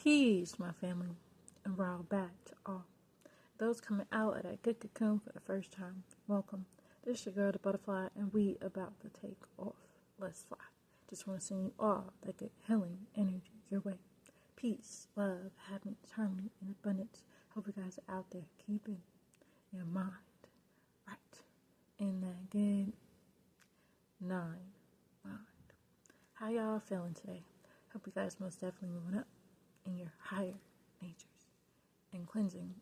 Peace, my family, and we're all back to all. Those coming out of that good cocoon for the first time, welcome. This is your girl, the butterfly, and we about to take off. Let's fly. Just want to send you all that good healing energy your way. Peace, love, happiness, harmony, and abundance. Hope you guys are out there keeping your mind right in that good 9 mind. How y'all feeling today? Hope you guys most definitely moving up in your higher natures and cleansing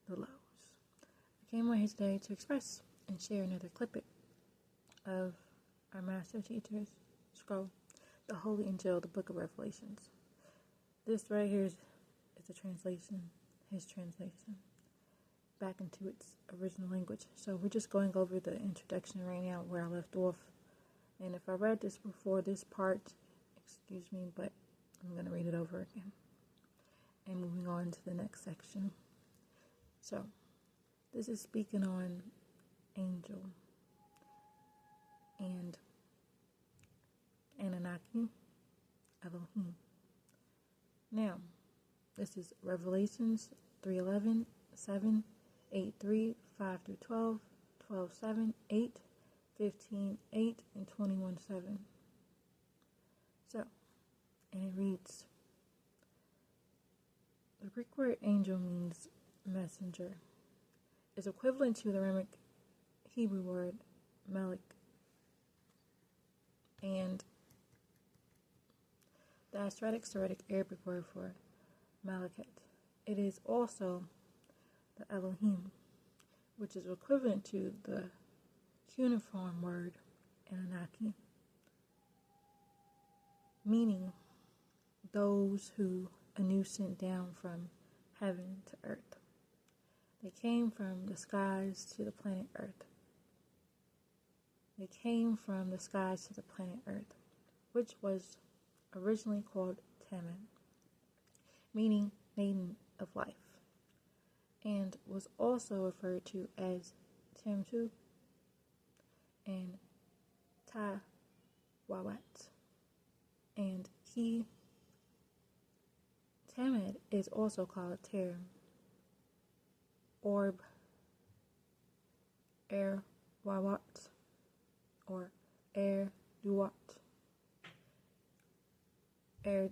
the lows. I came on here today to express and share another clip of our master teacher's scroll, the Holy Injiyl, the Book of Revelations. This right here is a translation, his translation, back into its original language. So we're just going over the introduction right now where I left off. And if I read this before this part, excuse me, but I'm going to read it over again. And moving on to the next section. So, this is speaking on Angel and Anunnaki, Elohim. Now, this is Revelations 3:11, 7, 8:3, 5 through 12, 12:7, 8, 15, 8, and 21:7. So, and it reads, the Greek word angel means messenger. It's equivalent to the Aramaic Hebrew word Malach and the Assyriac Arabic word for Malachet. It is also the Elohim, which is equivalent to the cuneiform word Anunnaki, meaning those who Anu sent down from heaven to earth. They came from the skies to the planet Earth. They came from the skies to the planet Earth, which was originally called Taman, meaning maiden of life, and was also referred to as Tamtu and Tawawat. And Tamad is also called Ter, Orb, Wawat, or Duwat. When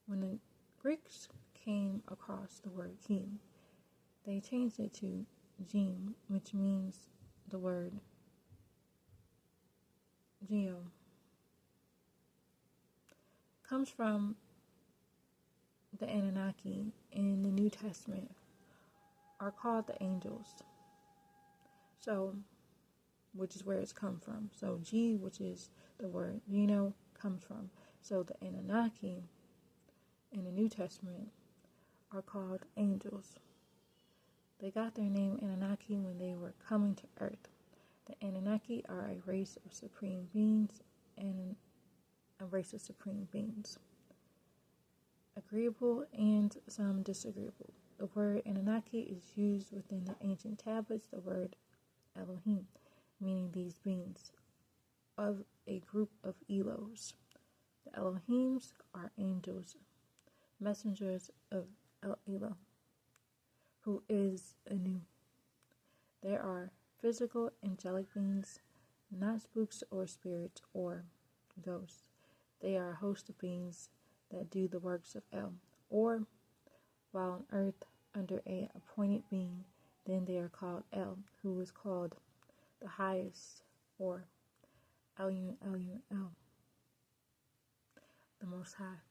the Greeks came across the word king, they changed it to Jim, which means the word Geo. Comes from the Anunnaki in the New Testament are called the angels. So, which is where it's come from. So G, which is the word Geno, comes from. So the Anunnaki in the New Testament are called angels. They got their name Anunnaki when they were coming to Earth. The Anunnaki are a race of supreme beings and a race of supreme beings, agreeable and some disagreeable. The word Anunnaki is used within the ancient tablets, the word Elohim, meaning these beings of a group of Elos. The Elohims are angels, messengers of Elo, who is Anu. They are physical angelic beings, not spooks or spirits or ghosts. They are a host of beings that do the works of El, or while on earth under a appointed being, then they are called El, who is called the highest, or Elyon, El, the Most High.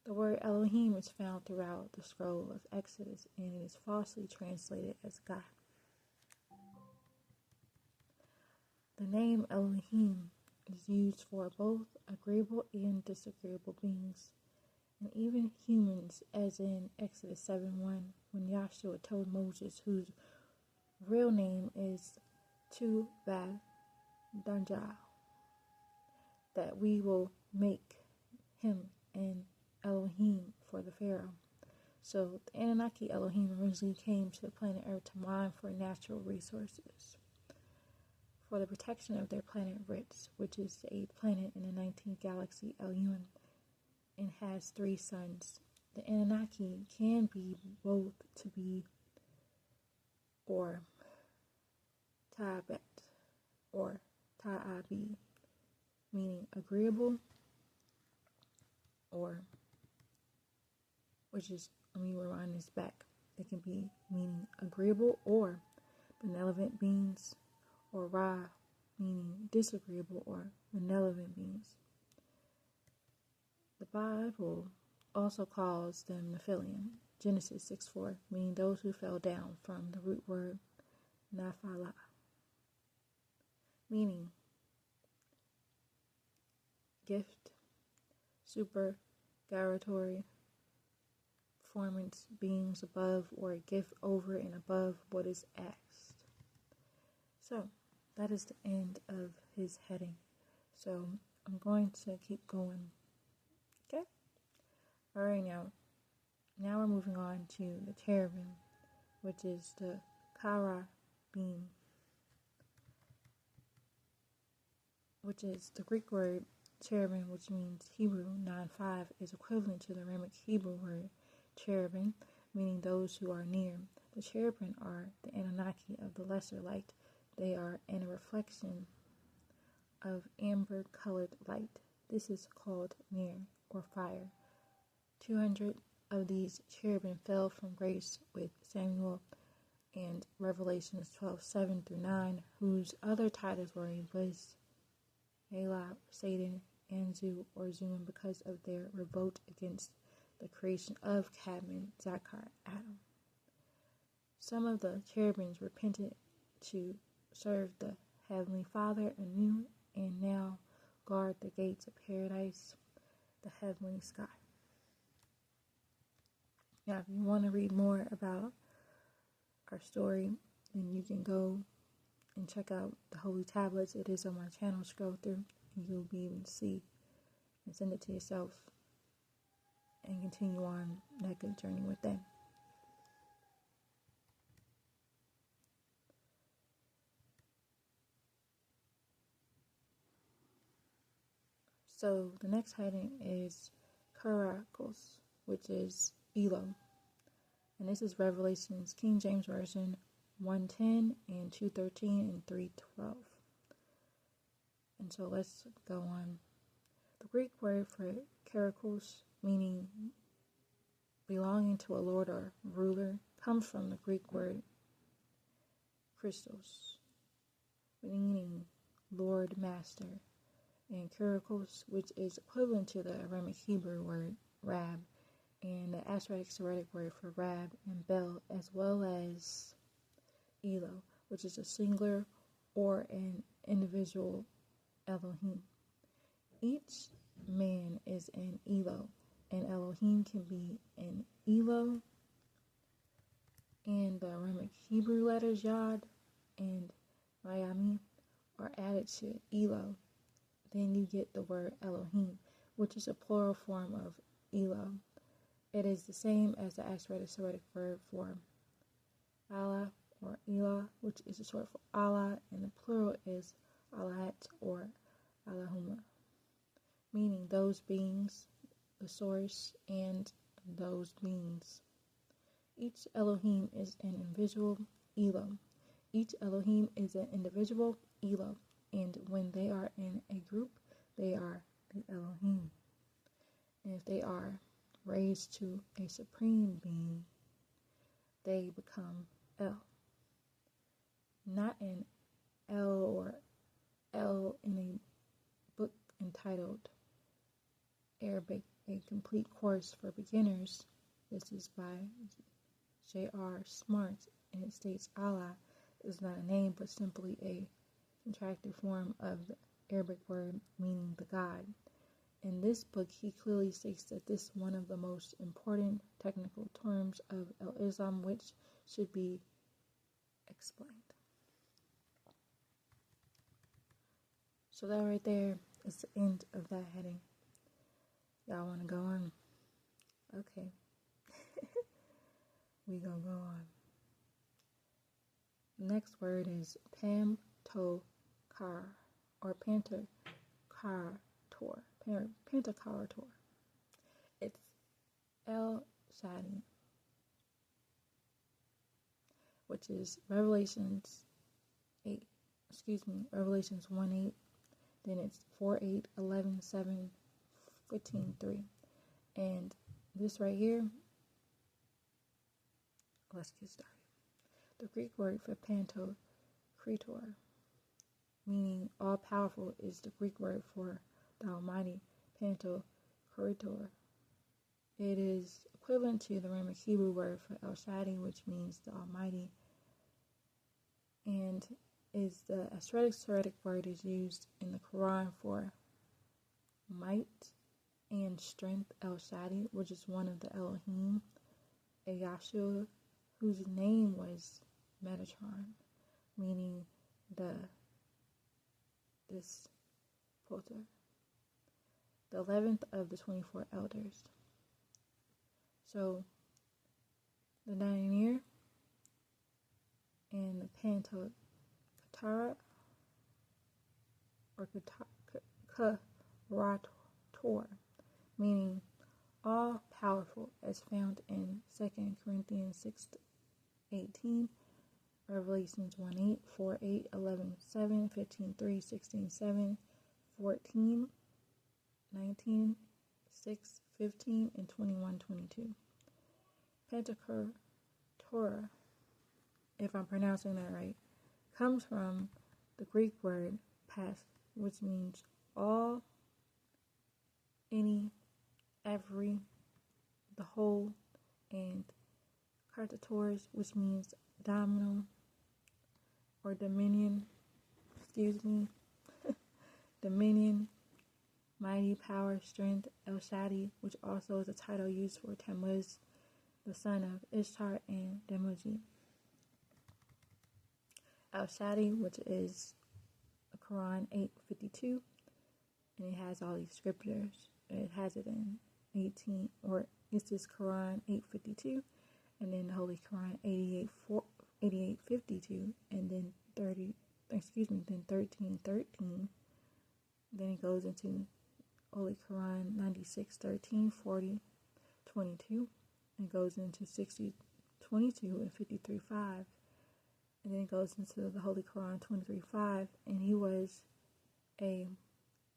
The word Elohim is found throughout the scroll of Exodus, and it is falsely translated as God. The name Elohim is used for both agreeable and disagreeable beings, and even humans, as in Exodus 7:1, when Yahshua told Moses, whose real name is Tuvah Danjah, that we will make him an Elohim for the Pharaoh. So the Anunnaki Elohim originally came to the planet Earth to mine for natural resources, for the protection of their planet Ritz, which is the 8th planet in the 19th galaxy Elun, and has 3 suns. The Anunnaki can be both to be or Ta'abet or Ta'abi, meaning agreeable, or, which is, let me rewind this back. It can be meaning agreeable or benevolent beings, or Ra, meaning disagreeable or malevolent beings. The Bible also calls them Nephilim, Genesis 6:4, meaning those who fell down, from the root word Naphala, meaning gift, supererogatory performance, beings above, or a gift over and above what is asked. So, that is the end of his heading. So, I'm going to keep going. Okay? Alright, now we're moving on to the cherubim, which is the Kara beam, which is the Greek word cherubim, which means Hebrew 9:5, is equivalent to the Aramaic Hebrew word cherubim, meaning those who are near. The cherubim are the Anunnaki of the lesser light. They are in a reflection of amber-colored light. This is called near, or fire. 200 of these cherubim fell from grace with Samuel and Revelations 12:7-9, whose other titles were Iblis, Elah, Satan, Anzu, or Zoom, because of their revolt against the creation of Cadmon, Zakar, Adam. Some of the cherubims repented to serve the Heavenly Father anew, and now guard the gates of paradise, the heavenly sky. Now, if you want to read more about our story, then you can go and check out the Holy Tablets. It is on my channel. Scroll through, and you'll be able to see and send it to yourself and continue on that good journey with them. So the next heading is Karakos, which is Elo. And this is Revelations, King James Version 1:10 and 2:13 and 3:12. And so let's go on. The Greek word for Karakos, meaning belonging to a lord or ruler, comes from the Greek word Christos, meaning Lord, Master, and Kyriakos, which is equivalent to the Aramaic Hebrew word Rab, and the Asoretic word for Rab and Bel, as well as Elo, which is a singular or an individual Elohim. Each man is an Elo, and Elohim can be an Elo, and the Aramaic Hebrew letters Yod and Miami are added to Elo. Then you get the word Elohim, which is a plural form of Elo. It is the same as the Asoretic verb for Allah or Elah, which is a short for Allah, and the plural is Allahat or Allahumma, meaning those beings, the source, and those beings. Each Elohim is an individual Elo. Each Elohim is an individual Elo, and when they are in a group, they are the Elohim. And if they are raised to a supreme being, they become El. Not an L or L in a book entitled Arabic, A Complete Course for Beginners. This is by J.R. Smart, and it states Allah is not a name but simply a contracted form of the Arabic word meaning the God. In this book, he clearly states that this is one of the most important technical terms of Islam, which should be explained. So that right there is the end of that heading. Y'all want to go on? Okay. We gonna go on. The next word is Pam To or Pantocrator. It's El Shaddai, which is Revelations 1:8. Then it's 4:8, 11, 7, 15, 3. And this right here, let's get started. The Greek word for Pantocrator, meaning all powerful, is the Greek word for the Almighty, Pantocrator. It is equivalent to the Aramaic Hebrew word for El Shaddai, which means the Almighty, and is the Asoretic word is used in the Quran for might and strength. El Shaddai, which is one of the Elohim, a Yahshua, whose name was Metatron, meaning this potter, the 11th of the 24 elders. So the Daniel and the Pantocrator or Karator, meaning all powerful, as found in 2 Corinthians 6:18, Revelations 1:8, 4:8, 11:7, 15:3, 16:7, 14, 19, 6, 15, and 21:22. Pantocrator, if I'm pronouncing that right, comes from the Greek word pas, which means all, any, every, the whole, and Cartators, which means domino or dominion, dominion, mighty, power, strength. El Shaddai, which also is a title used for Tammuz, the son of Ishtar and Demuzi. El Shaddai, which is Quran 8:52, and it has all these scriptures. It has it in 18, or it's this Quran 8:52, and then the Holy Quran 88:52, and then 13:13. Then it goes into Holy Quran 96:13, 40, 22, and goes into 60:22 and 53:5. And then it goes into the Holy Quran 23:5, and he was a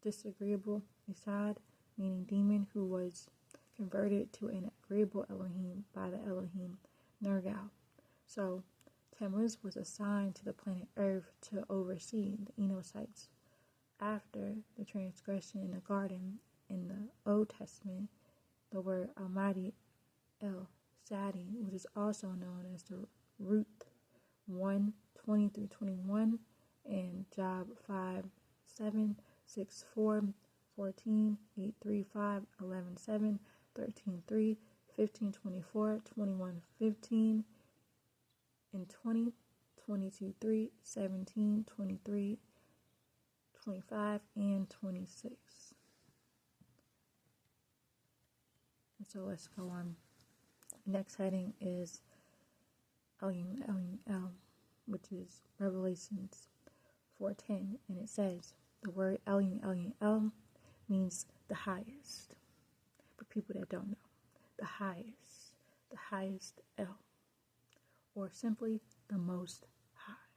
disagreeable Isad, meaning demon, who was converted to an agreeable Elohim by the Elohim Nergal. So Tammuz was assigned to the planet Earth to oversee the Enochites. After the transgression in the garden in the Old Testament, the word Almighty, El Shaddai, which is also known as the Ruth 1:20-21, and Job 5:7, 6:4, 14, 8:3-5, 11:7, 13:3, 15:24, 21:15, and 20, 22:3, 17, 23, 25, and 26. And so let's go on. Next heading is El, which is Revelations 4:10, and it says the word El means the highest. For people that don't know, the highest El, or simply the most high.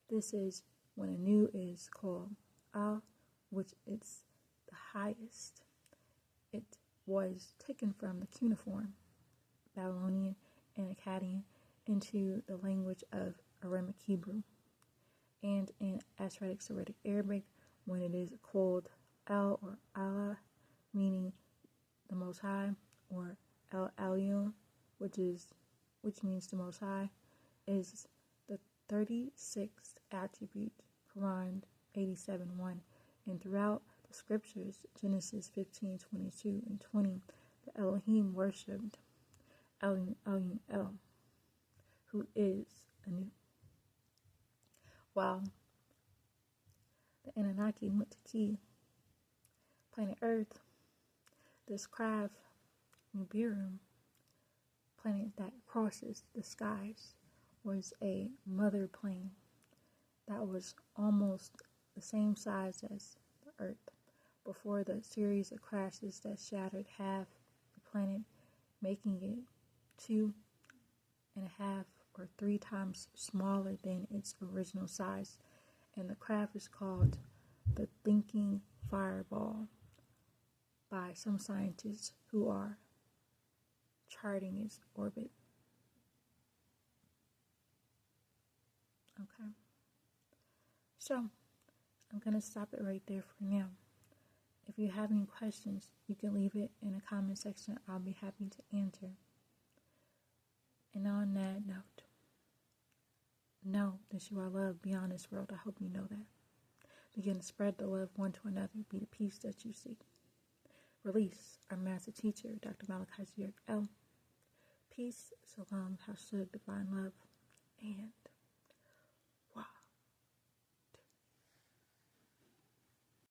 This is when a new is called Al, which is the highest. It was taken from the cuneiform, Babylonian, and Akkadian into the language of Aramaic Hebrew, and in Asoretic Arabic, when it is called El or Allah, meaning the Most High, or El Elyon, which means the Most High, is the 36th attribute, Quran 87:1, and throughout the scriptures, Genesis 15:22 and 20, the Elohim worshipped El, who is anew. While the Anunnaki went to key planet Earth, this craft, Nibiru, planet that crosses the skies, was a mother plane that was almost the same size as the Earth before the series of crashes that shattered half the planet, making it 2.5 or 3 times smaller than its original size. And the craft is called the Thinking Fireball by some scientists who are charting its orbit. Okay. So, I'm going to stop it right there for now. If you have any questions, you can leave it in the comment section. I'll be happy to answer. And on that note, know that you are loved beyond this world. I hope you know that. Begin to spread the love one to another. Be the peace that you seek. Release our master teacher, Dr. Malachi L. Peace, salam, hashud, divine love, and